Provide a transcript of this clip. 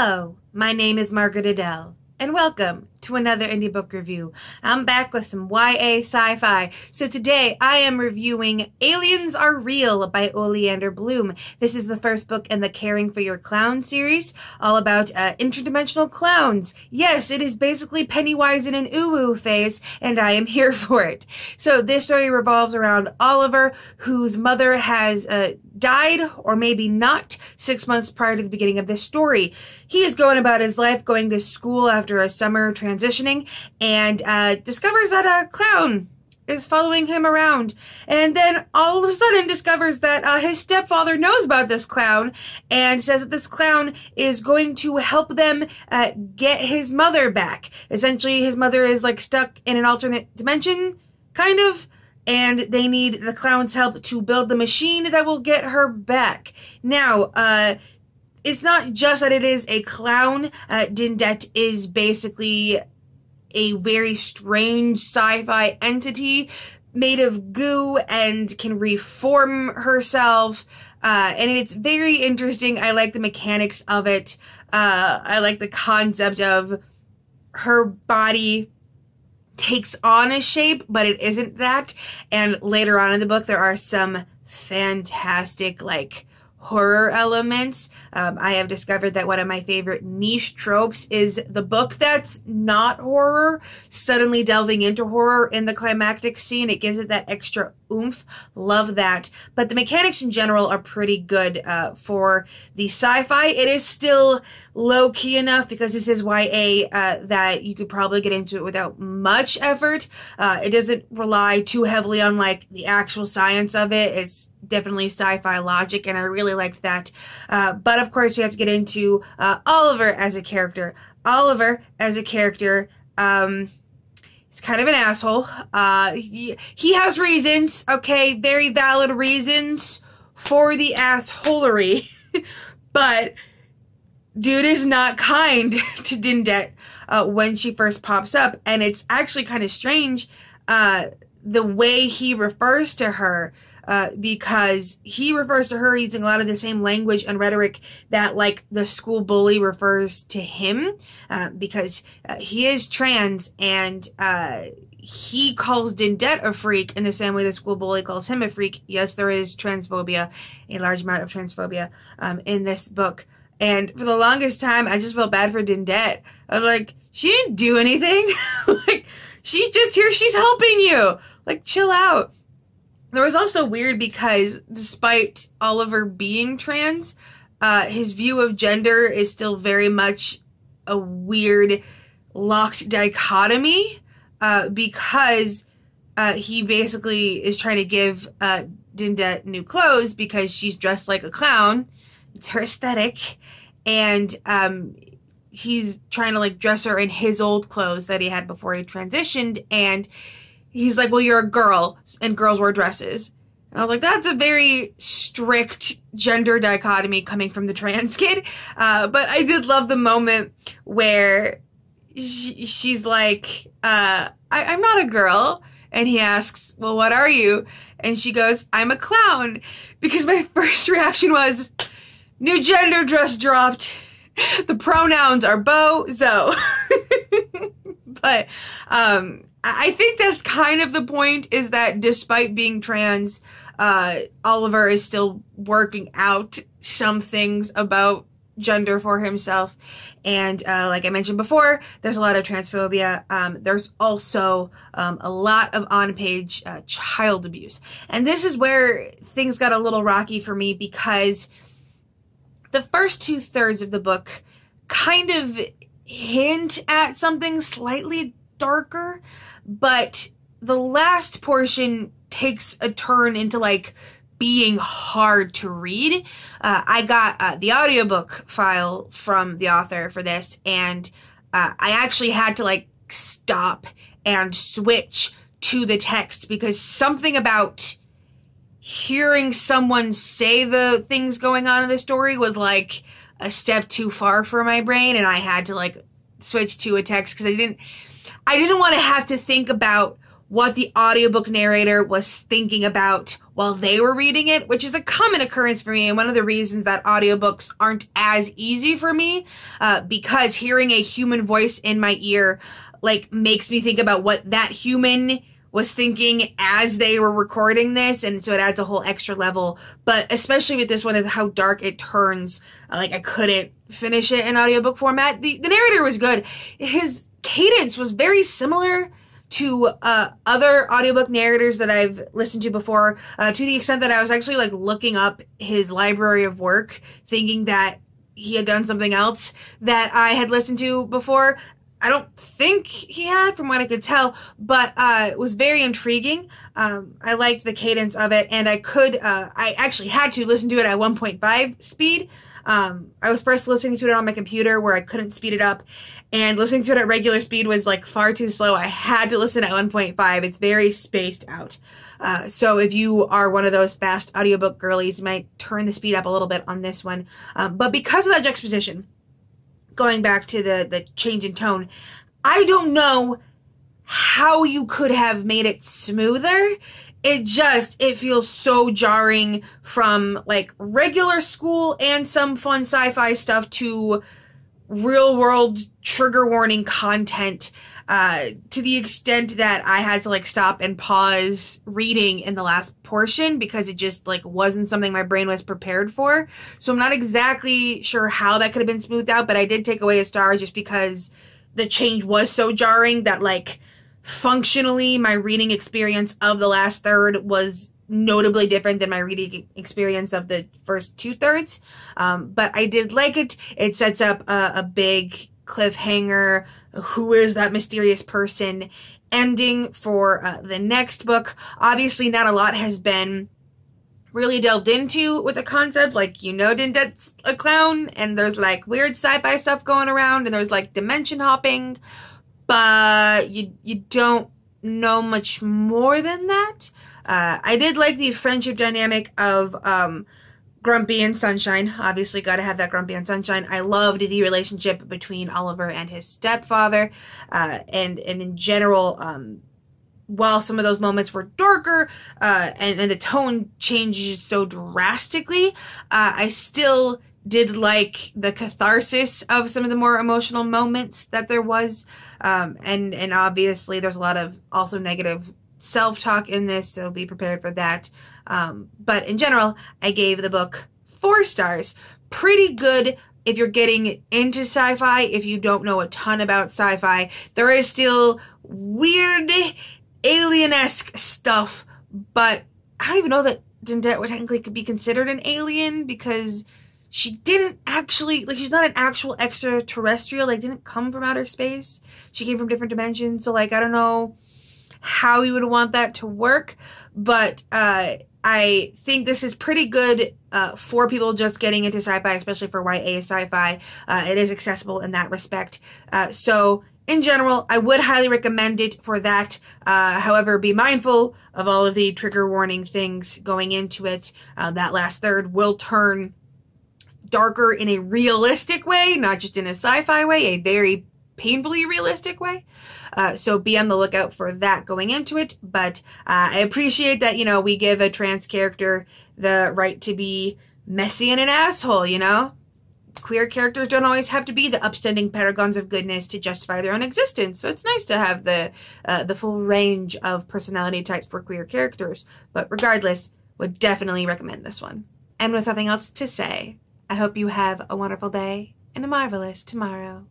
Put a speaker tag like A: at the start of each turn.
A: Hello, my name is Margaret Adele, and welcome to another indie book review. I'm back with some YA sci-fi. So today I am reviewing Aliens Are Real by Oleander Blume. This is the first book in the Caring for Your Clown series, all about interdimensional clowns. Yes, it is basically Pennywise in an uwu phase, and I am here for it. So this story revolves around Oliver, whose mother has died, or maybe not, 6 months prior to the beginning of this story. He is going about his life, going to school after a summer transitioning, and discovers that a clown is following him around, and then all of a sudden discovers that his stepfather knows about this clown and says that this clown is going to help them get his mother back. Essentially, his mother is like stuck in an alternate dimension, kind of, and they need the clown's help to build the machine that will get her back. Now, it's not just that it is a clown. Dindette is basically a very strange sci-fi entity made of goo and can reform herself. And it's very interesting. I like the mechanics of it. I like the concept of her body takes on a shape, but it isn't that. And later on in the book, there are some fantastic, like, horror elements. I have discovered that one of my favorite niche tropes is the book that's not horror suddenly delving into horror in the climactic scene. It gives it that extra oomph. Love that. But the mechanics in general are pretty good for the sci-fi. It is still low-key enough because this is YA that you could probably get into it without much effort. It doesn't rely too heavily on like the actual science of it. It's definitely sci-fi logic, and I really liked that. But of course, we have to get into Oliver as a character. Oliver as a character, he's kind of an asshole. He has reasons, okay, very valid reasons for the assholery, but dude is not kind to Dindette when she first pops up, and it's actually kind of strange the way he refers to her. Because he refers to her using a lot of the same language and rhetoric that, like, the school bully refers to him, because he is trans, and he calls Dindette a freak in the same way the school bully calls him a freak. Yes, there is transphobia, a large amount of transphobia in this book. And for the longest time, I just felt bad for Dindette. I was like, she didn't do anything. Like, she's just here, she's helping you. Like, chill out. There was also weird because despite Oliver being trans, his view of gender is still very much a weird locked dichotomy, because he basically is trying to give Dindette new clothes because she's dressed like a clown. It's her aesthetic. And he's trying to like dress her in his old clothes that he had before he transitioned, and he's like, well, you're a girl, and girls wear dresses. And I was like, that's a very strict gender dichotomy coming from the trans kid. But I did love the moment where she's like, I'm not a girl. And he asks, well, what are you? And she goes, I'm a clown. Because my first reaction was, new gender just dropped. The pronouns are Bo, Zo. But, I think that's kind of the point, is that despite being trans, Oliver is still working out some things about gender for himself. And like I mentioned before, there's a lot of transphobia. There's also a lot of on-page child abuse. And this is where things got a little rocky for me, because the first 2/3 of the book kind of hint at something slightly darker, but the last portion takes a turn into like being hard to read. I got the audiobook file from the author for this, and I actually had to like stop and switch to the text, because something about hearing someone say the things going on in the story was like a step too far for my brain, and I had to like switch to a text because I didn't want to have to think about what the audiobook narrator was thinking about while they were reading it, which is a common occurrence for me, and one of the reasons that audiobooks aren't as easy for me, because hearing a human voice in my ear, like, makes me think about what that human was thinking as they were recording this, and so it adds a whole extra level. But especially with this one, is how dark it turns. Like, I couldn't finish it in audiobook format. The narrator was good. His cadence was very similar to other audiobook narrators that I've listened to before, to the extent that I was actually, like, looking up his library of work, thinking that he had done something else that I had listened to before. I don't think he had, from what I could tell, but it was very intriguing. I liked the cadence of it, and I actually had to listen to it at 1.5 speed. I was first listening to it on my computer where I couldn't speed it up, and listening to it at regular speed was, like, far too slow. I had to listen at 1.5. It's very spaced out. So if you are one of those fast audiobook girlies, you might turn the speed up a little bit on this one. But because of that juxtaposition, going back to the change in tone, I don't know how you could have made it smoother. It feels so jarring from, like, regular school and some fun sci-fi stuff to real world trigger warning content, to the extent that I had to, like, stop and pause reading in the last portion because it just, like, wasn't something my brain was prepared for. So I'm not exactly sure how that could have been smoothed out, but I did take away a star just because the change was so jarring that, like, functionally my reading experience of the last third was notably different than my reading experience of the first 2/3. But I did like it. It sets up a big cliffhanger, who is that mysterious person, ending for the next book. Obviously not a lot has been really delved into with the concept. Like, Dindet's a clown, and there's, like, weird sci-fi stuff going around, and there's, like, dimension hopping, but you don't know much more than that. I did like the friendship dynamic of Grumpy and Sunshine. Obviously gotta have that Grumpy and Sunshine. I loved the relationship between Oliver and his stepfather, and in general, while some of those moments were darker, and the tone changes so drastically, I still did like the catharsis of some of the more emotional moments that there was, and obviously there's a lot of also negative self-talk in this, so be prepared for that. But in general, I gave the book 4 stars. Pretty good if you're getting into sci-fi. If you don't know a ton about sci-fi, there is still weird alien-esque stuff, but I don't even know that Dindet would technically could be considered an alien, because she didn't actually, like, she's not an actual extraterrestrial, like, didn't come from outer space. She came from different dimensions, so, like, I don't know how you would want that to work, but I think this is pretty good for people just getting into sci-fi, especially for YA sci-fi. It is accessible in that respect. So in general, I would highly recommend it for that. However, be mindful of all of the trigger warning things going into it. That last third will turn darker in a realistic way, not just in a sci-fi way, a very painfully realistic way. So be on the lookout for that going into it. But I appreciate that, we give a trans character the right to be messy and an asshole, Queer characters don't always have to be the upstanding paragons of goodness to justify their own existence. So it's nice to have the full range of personality types for queer characters. But regardless, would definitely recommend this one. And with nothing else to say, I hope you have a wonderful day and a marvelous tomorrow.